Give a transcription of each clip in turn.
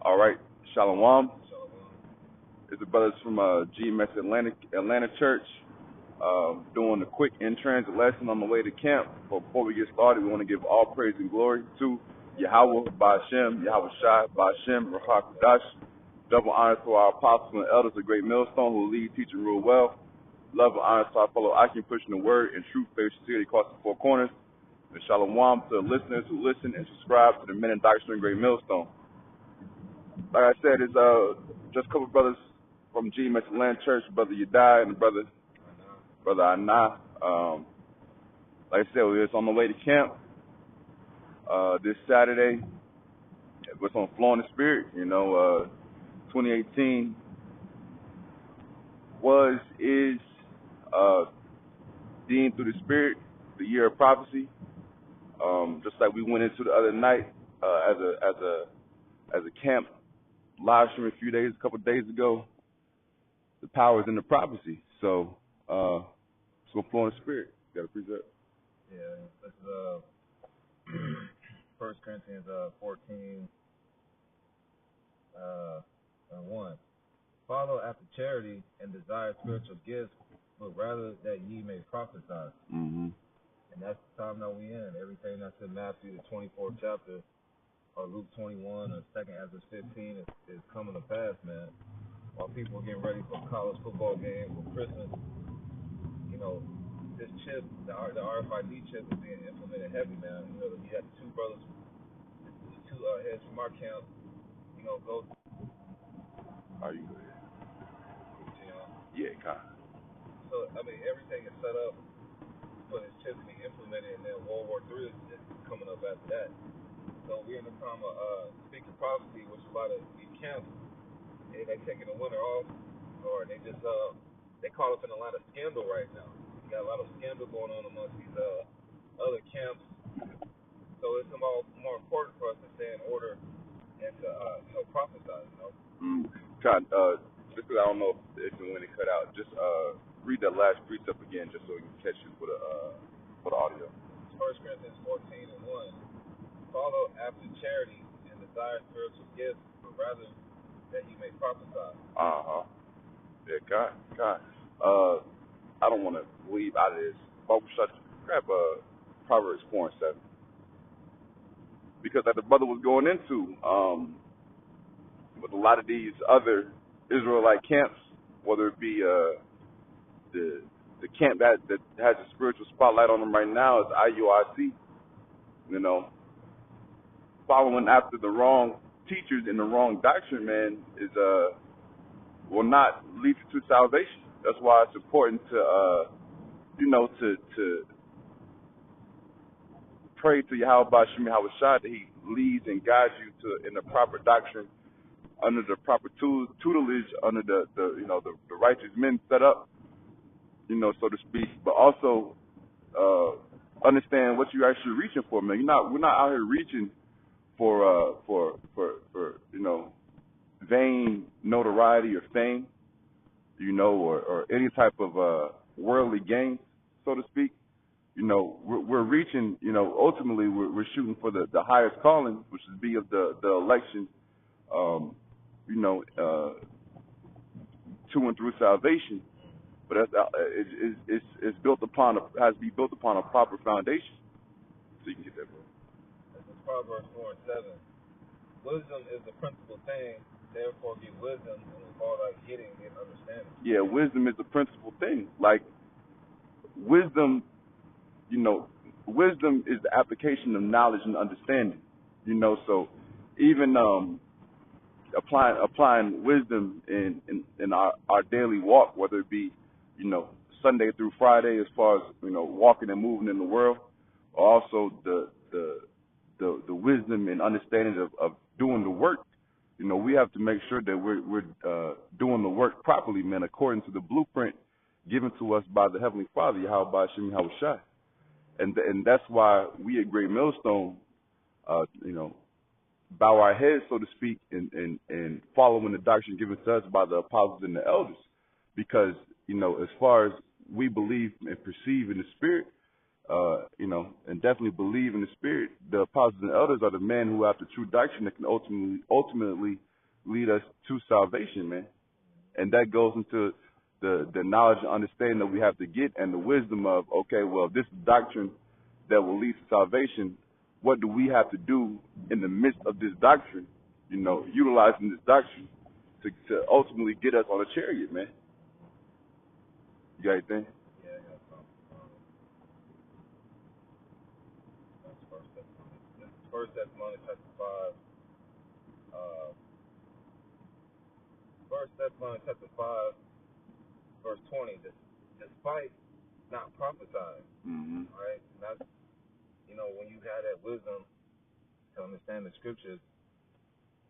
All right, Shalom. It's the brothers from GMS Atlanta Church doing a quick in-transit lesson on the way to camp. But before we get started, we want to give all praise and glory to Yahweh, Ba'Shem, Yahweh Shai, Ba'Shem, Ruach Kodash. Double honor to our apostles and elders of Great Millstone who lead, teach, and rule well. Love and honor to our fellow Akim pushing the word and truth, faith, sincerity across the four corners. And Shalom to the listeners who listen and subscribe to the Men and Doctrine of Great Millstone. Like I said, it's just a couple of brothers from GMS Atlanta Church, Brother Yadai and Brother Anna. Like I said, we're just on the way to camp this Saturday. We're on Flow in the Spirit. 2018 is deemed through the Spirit the year of prophecy. Just like we went into the other night as a camp live stream a couple of days ago. The power is in the prophecy. So it's going to flow in the Spirit. You got to precept. Yeah, this is 1 Corinthians 14 and 1. Follow after charity and desire spiritual gifts, but rather that ye may prophesy. Mm-hmm. And that's the time that we in. Everything that's in Matthew, the 24th chapter, or Luke 21, or 2nd Ezra 15 is coming to pass, man. While people are getting ready for college football games or Christmas, this chip, the RFID chip is being implemented heavy, man. You had two brothers, two heads from our camp, go. Are you good? Yeah, kind of. So, everything is set up for this chip to be implemented, and then World War III is coming up after that. So we're in the time of speaking prophecy, which a lot of these camps, they taking the winter off, or they just they call up in a lot of scandal right now. You got a lot of scandal going on amongst these other camps. So it's more important for us to stay in order and to help prophesy. John, just because I don't know if and when it cut out, just read that last precept again, just so we can catch you for the audio. 1 Corinthians 14 and 1. Follow after charity and desire spiritual gifts, but rather that he may prophesy. Yeah, God. I don't want to leave out of this. Grab Proverbs 4 and 7. Because like the brother was going into, with a lot of these other Israelite camps, whether it be the camp that has a spiritual spotlight on them right now is IUIC. Following after the wrong teachers and the wrong doctrine, man, will not lead you to salvation. That's why it's important to pray to Yahweh Ba'Shem Yahweh Shai that He leads and guides you in the proper doctrine, under the proper tutelage, under the righteous men set up, so to speak. But also understand what you're actually reaching for, man. We're not out here reaching for vain notoriety or fame, or any type of worldly gain, so to speak. We're reaching, ultimately we're shooting for the highest calling, which is be of the election, to and through salvation. But it's built upon has to be built upon a proper foundation. So you can get that, bro. This is Proverbs 4 and 7. Wisdom is the principal thing. Therefore, get wisdom, and with all thy getting, get understanding. Yeah, wisdom is the principal thing. Like wisdom, wisdom is the application of knowledge and understanding. So even applying wisdom in our daily walk, whether it be Sunday through Friday, as far as walking and moving in the world, or also the wisdom and understanding of doing the work. We have to make sure that we're doing the work properly, man, according to the blueprint given to us by the Heavenly Father, Yahweh Ba'Shem Yahweh Shai. And that's why we at Great Millstone, bow our heads, so to speak, and following the doctrine given to us by the apostles and the elders. Because, as far as we believe and perceive in the Spirit, and definitely believe in the Spirit, the apostles and elders are the men who have the true doctrine that can ultimately lead us to salvation, man. And that goes into the knowledge and understanding that we have to get and the wisdom of, okay, well, this doctrine that will lead to salvation, what do we have to do in the midst of this doctrine, utilizing this doctrine to ultimately get us on a chariot, man. You got anything? Yeah, I got something. That's First Thessalonians chapter 5. First Thessalonians chapter 5, verse 20. Despite not prophesying, right? And that's, when you have that wisdom to understand the scriptures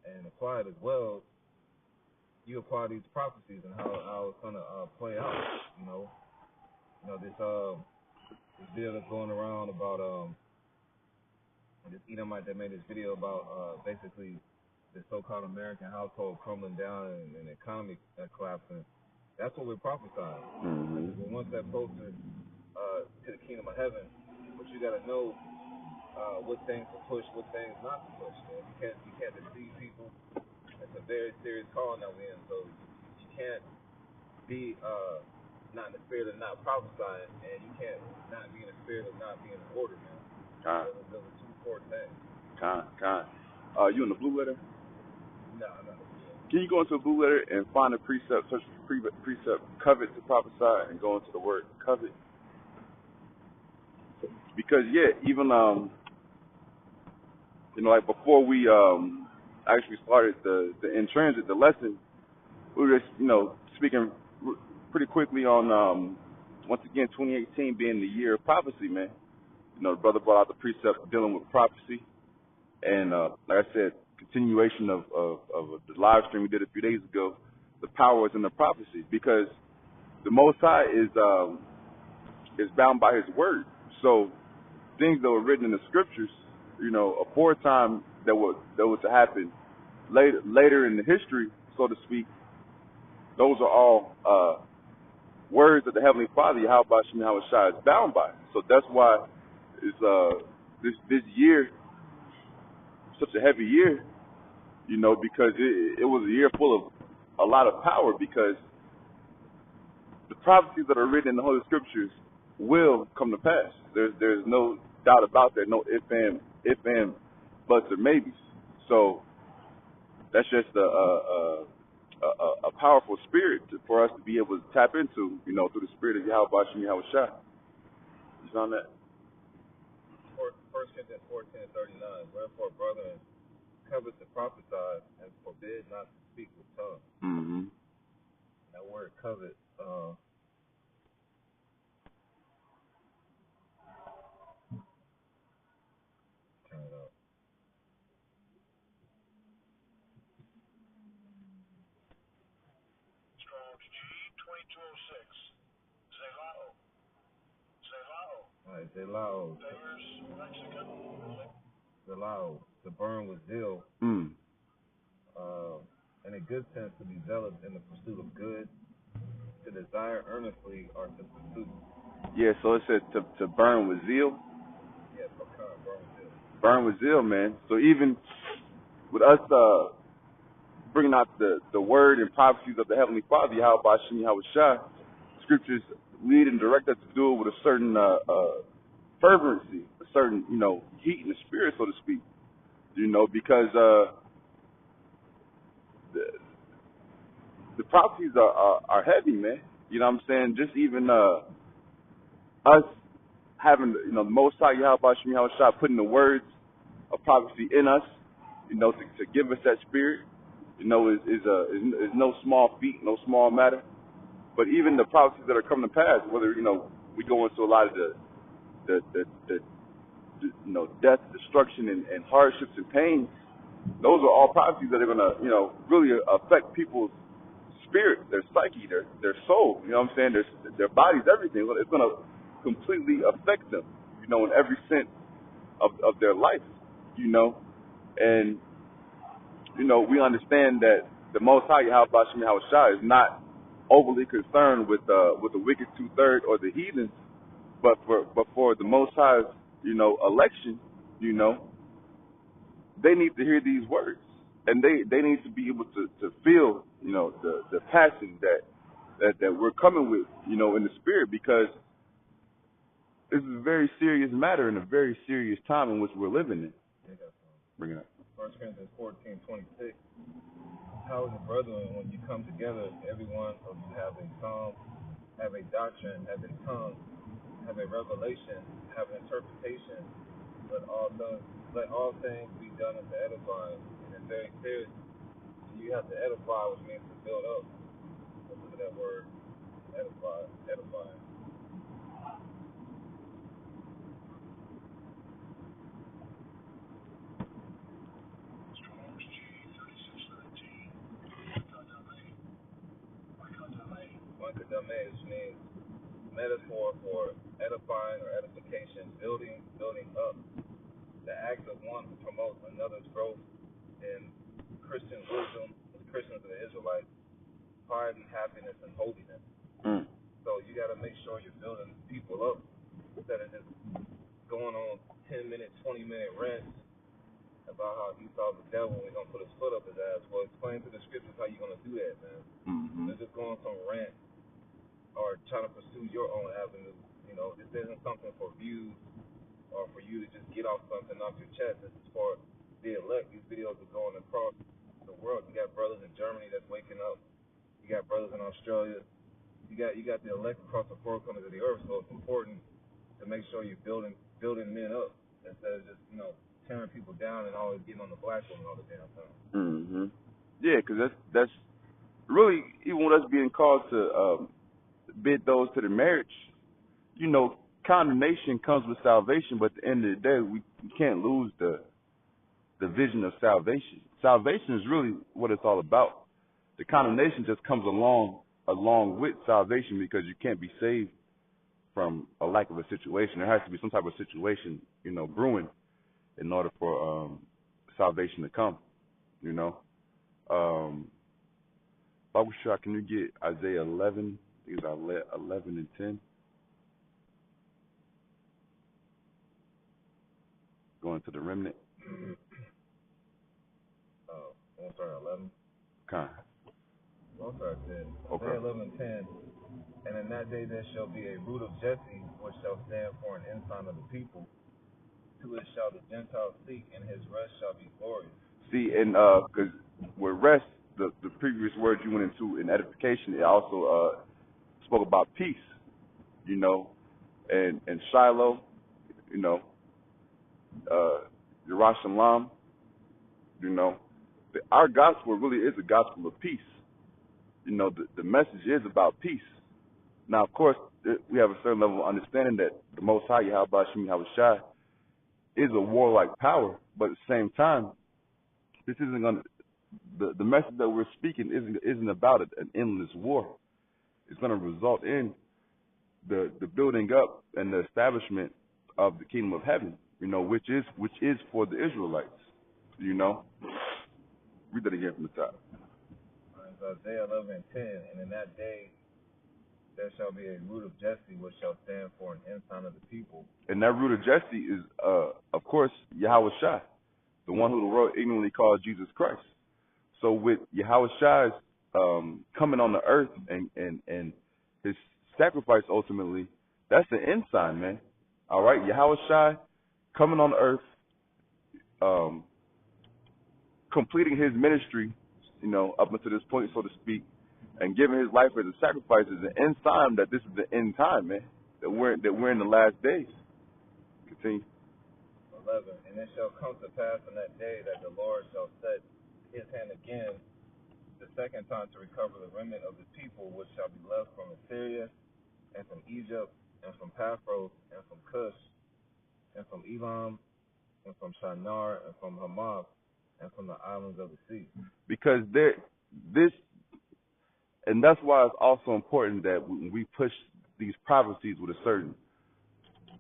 and apply it as well, you apply these prophecies and how it's gonna play out. This video that's going around about this Edomite that made this video about basically the so-called American household crumbling down and the economy collapsing. That's what we're prophesying. Mm-hmm. Once that closer to the kingdom of heaven, but you got to know what things to push, what things not to push. Man. You can't deceive people. It's a very serious calling that we're in. So you can't be not in the spirit of not prophesying, and you can't not be in the spirit of not being in order, man. Those are two important things. You in the blue letter? No. Can you go into the blue letter and find a precept, search for precept, covet to prophesy, and go into the word covet? Because even like before we actually started the in transit, the lesson, we were just speaking pretty quickly on once again 2018 being the year of prophecy, man. The brother brought out the precept dealing with prophecy, and like I said, continuation of the live stream we did a few days ago. The power is in the prophecy because the Most High is bound by His word. So things that were written in the scriptures, aforetime that was to happen later in the history, so to speak, those are all words that the Heavenly Father, Yahweh Shem Yahweh Shai, is bound by. So that's why this year such a heavy year, because it was a year full of a lot of power, because the prophecies that are written in the Holy Scriptures will come to pass. There's no doubt about that, no if and buts or maybes. So that's just a powerful spirit for us to be able to tap into, through the spirit of Yahweh Shem Yahweh Shai. You on that? 1 Corinthians 14:39. Wherefore, brethren, covet to prophesy and forbid not to speak with tongues. Mm-hmm. That word covet, turn it up. Strong's G 2206. Zelao. All right, Zelao. Zelao, to burn with zeal. In a good sense, to be zealous in the pursuit of good, to desire earnestly, or to pursue. Yeah, so it says to burn with zeal. Yeah, burn with zeal. Burn with zeal, man. So even with us bringing out the word and prophecies of the Heavenly Father, Yahweh Shem Yahweh Shai, scriptures lead and direct us to do it with a certain fervency, a certain, heat in the spirit, so to speak. Because the prophecies are heavy, man. You know what I'm saying? Just even us having, the Most High Yahweh Shem Yahweh Shai putting the words of prophecy in us, to give us that spirit, is no small feat, no small matter. But even the prophecies that are coming to pass, whether we go into a lot of the death, destruction, and hardships and pains, those are all prophecies that are going to really affect people's spirit, their psyche, their soul. You know what I'm saying? Their bodies, everything. It's going to completely affect them. In every sense of their life. And we understand that the Most High Yahweh Shem Yahweh Shai is not overly concerned with the wicked 2/3 or the heathens, but for the Most High's election, they need to hear these words. and they need to be able to feel, you know, the passion that we're coming with, you know, in the spirit, because this is a very serious matter and a very serious time in which we're living in. Bring it up. 1 Corinthians 14:26. How is it, brethren, when you come together, every one of you have a psalm, have a doctrine, have a tongue, have a revelation, have an interpretation, let all things be done unto edifying. And it's very serious. You have to edify, which means to build up. Let's look at that word, edifying. Which means metaphor for edifying or edification, building up. The act of one who promotes another's growth in Christian wisdom, as Christians and the Israelites, piety, happiness, and holiness. So you got to make sure you're building people up instead of just going on 10-minute, 20-minute rants about how Esau's the devil and he's going to put his foot up his ass. Well, explain to the scriptures how you're going to do that, man. They're just going on some rant or trying to pursue your own avenue. You know, this isn't something for views or for you to just get off something off your chest. This is for the elect. These videos are going across the world. You got brothers in Germany that's waking up. You got brothers in Australia. You got the elect across the four corners of the earth. So it's important to make sure you're building men up instead of just, you know, tearing people down and always getting on the black woman all the damn time. Yeah, because that's really, even with us being called to bid those to the marriage, you know, condemnation comes with salvation, but at the end of the day, we can't lose the vision of salvation. Salvation is really what it's all about. The condemnation just comes along with salvation, because you can't be saved from a lack of a situation. There has to be some type of situation, you know, brewing in order for salvation to come, you know. Bible shot, can you get Isaiah 11? I think it's 11 and 10. Going to the remnant. We'll start at 11. Okay. We'll start at 10. Okay. Isaiah 11 and 10. And in that day there shall be a root of Jesse, which shall stand for an ensign of the people. To it shall the Gentiles seek, and his rest shall be glorious. See, and because with rest, the previous words you went into in edification, it also spoke about peace, you know, and Shiloh, you know, Yerushalayim, you know. Our gospel really is a gospel of peace. You know, the message is about peace. Now, of course, we have a certain level of understanding that the Most High, Yahweh Shem Yahushai, is a warlike power, but at the same time, this isn't going to, the message that we're speaking isn't about an endless war. It's going to result in the building up and the establishment of the kingdom of heaven, you know, which is for the Israelites, you know. Read that again from the top. Isaiah 11 and 10, and in that day there shall be a root of Jesse, which shall stand for an ensign of the people. And that root of Jesse is, of course, Yahweh Shai, the one who the world ignorantly calls Jesus Christ. So with Yahweh Shai's coming on the earth and his sacrifice ultimately, that's the ensign, man. All right, Yahweh Shai coming on the earth, completing his ministry, you know, up until this point, so to speak, and giving his life as a sacrifice is an end sign that this is the end time, man. That we're in the last days. Continue. 11. And it shall come to pass in that day that the Lord shall set his hand again the second time to recover the remnant of the people, which shall be left from Assyria, and from Egypt, and from Paphros, and from Cush, and from Elam, and from Shinar, and from Hamath, and from the islands of the sea. Because and that's why it's also important that we push these prophecies with a certain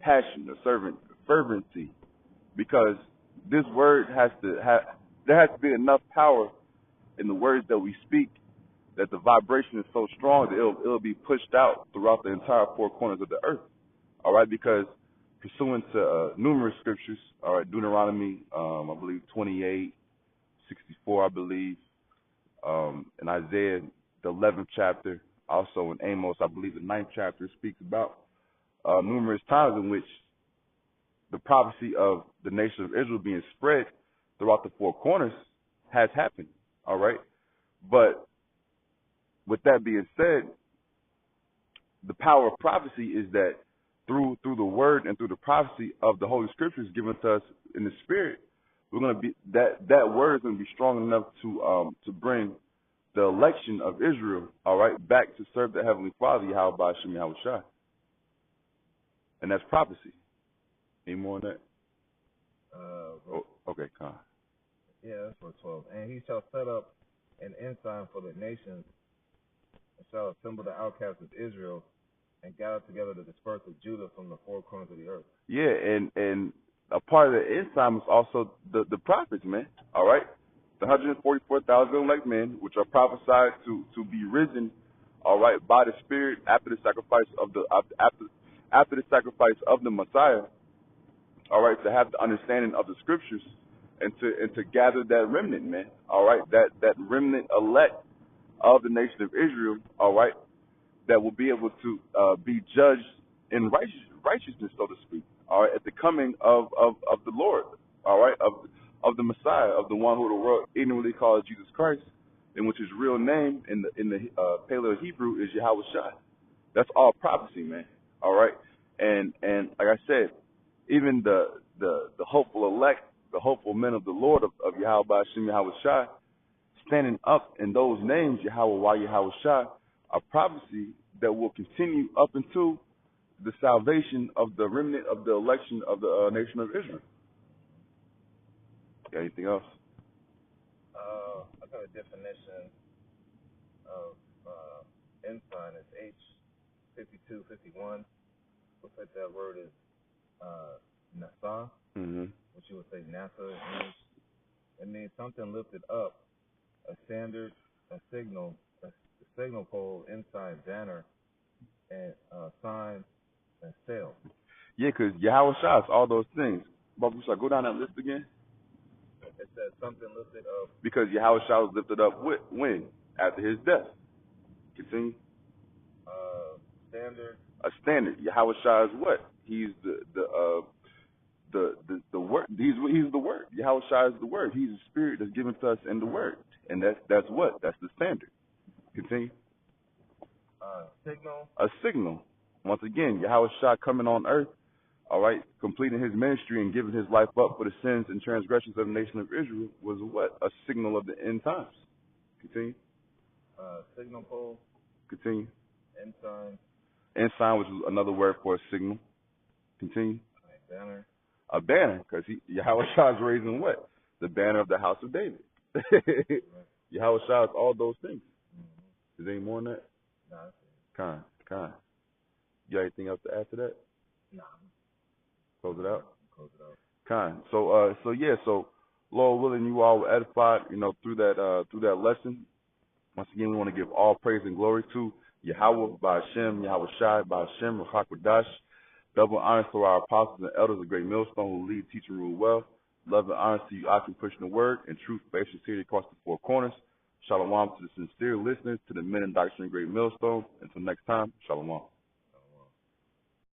passion, a certain fervency, because this word there has to be enough power in the words that we speak that the vibration is so strong that it'll be pushed out throughout the entire four corners of the earth. All right, because pursuant to numerous scriptures, all right, Deuteronomy, I believe 28, 64, before, I believe, in Isaiah, the 11th chapter, also in Amos, I believe the 9th chapter speaks about numerous times in which the prophecy of the nation of Israel being spread throughout the four corners has happened. All right. But with that being said, the power of prophecy is that through the word and through the prophecy of the Holy Scriptures given to us in the Spirit, we're going to be that word is going to be strong enough to bring the election of Israel, all right, back to serve the Heavenly Father, Yahweh Ba'ashem Yahweh Shai. And that's prophecy. Any more on that? Okay, Con. Yeah, that's verse 12. And he shall set up an ensign for the nations, and shall assemble the outcasts of Israel, and gather together the dispersed of Judah from the four corners of the earth. Yeah, and a part of the ensign was also the prophets, man. All right, the 144,000 elect men, which are prophesied to be risen, all right, by the Spirit after the sacrifice of the after the sacrifice of the Messiah. All right, to have the understanding of the Scriptures and to gather that remnant, man. All right, that remnant elect of the nation of Israel. All right, that will be able to be judged in righteousness, so to speak. All right, at the coming of the Lord. All right, of the Messiah, of the one who the world ignorantly calls Jesus Christ, and which his real name in the Paleo Hebrew is Yahweh Shai. That's all prophecy, man. All right, and like I said, even the hopeful elect, the hopeful men of the Lord of Yahweh Ba'ashem Yahweh Shai, standing up in those names, Yahweh Wah Yahweh Shai, a prophecy that will continue up into the salvation of the remnant of the election of the nation of Israel. Got anything else? I got a definition of ensign is H5251. Looks like that word is NASA, which you would say NASA. It means something lifted up, a standard, a signal pole, ensign, banner, and sign, and sail. Yeah, because Yahweh Shai is all those things. But should I go down that list again? It says something lifted up. Because Yahweh Shai was lifted up when? After his death. Continue. Standard. A standard. Yahweh Shai is what? He's the word. He's the word. Yahweh Shai is the word. He's the spirit that's given to us in the word. And that's what? That's the standard. Continue. Signal. A signal. Once again, Yahweh Shai coming on earth, all right, completing his ministry and giving his life up for the sins and transgressions of the nation of Israel was what? A signal of the end times. Continue. Signal pole. Continue. Ensign. Ensign, which is another word for a signal. Continue. Banner. A banner, because Yahweh Shai is raising what? The banner of the house of David. Right. Yahweh Shai is all those things. Is there any more on that? No. Con. You got anything else to add to that? No. Close it out. Con. So Lord willing, you all were edified, through that lesson. Once again, we want to give all praise and glory to Yahweh Ba'ashem, Yahweh Shai, Ba'ashem, Ruach HaKodesh. Double honors to our apostles and elders of Great Millstone who lead, teach, and rule well. Love and honors to you, Akim, pushing the word, and truth, faith, sincerity across the four corners. Shalom to the sincere listeners, to the men and doctrine of Great Millstone. Until next time, shalom.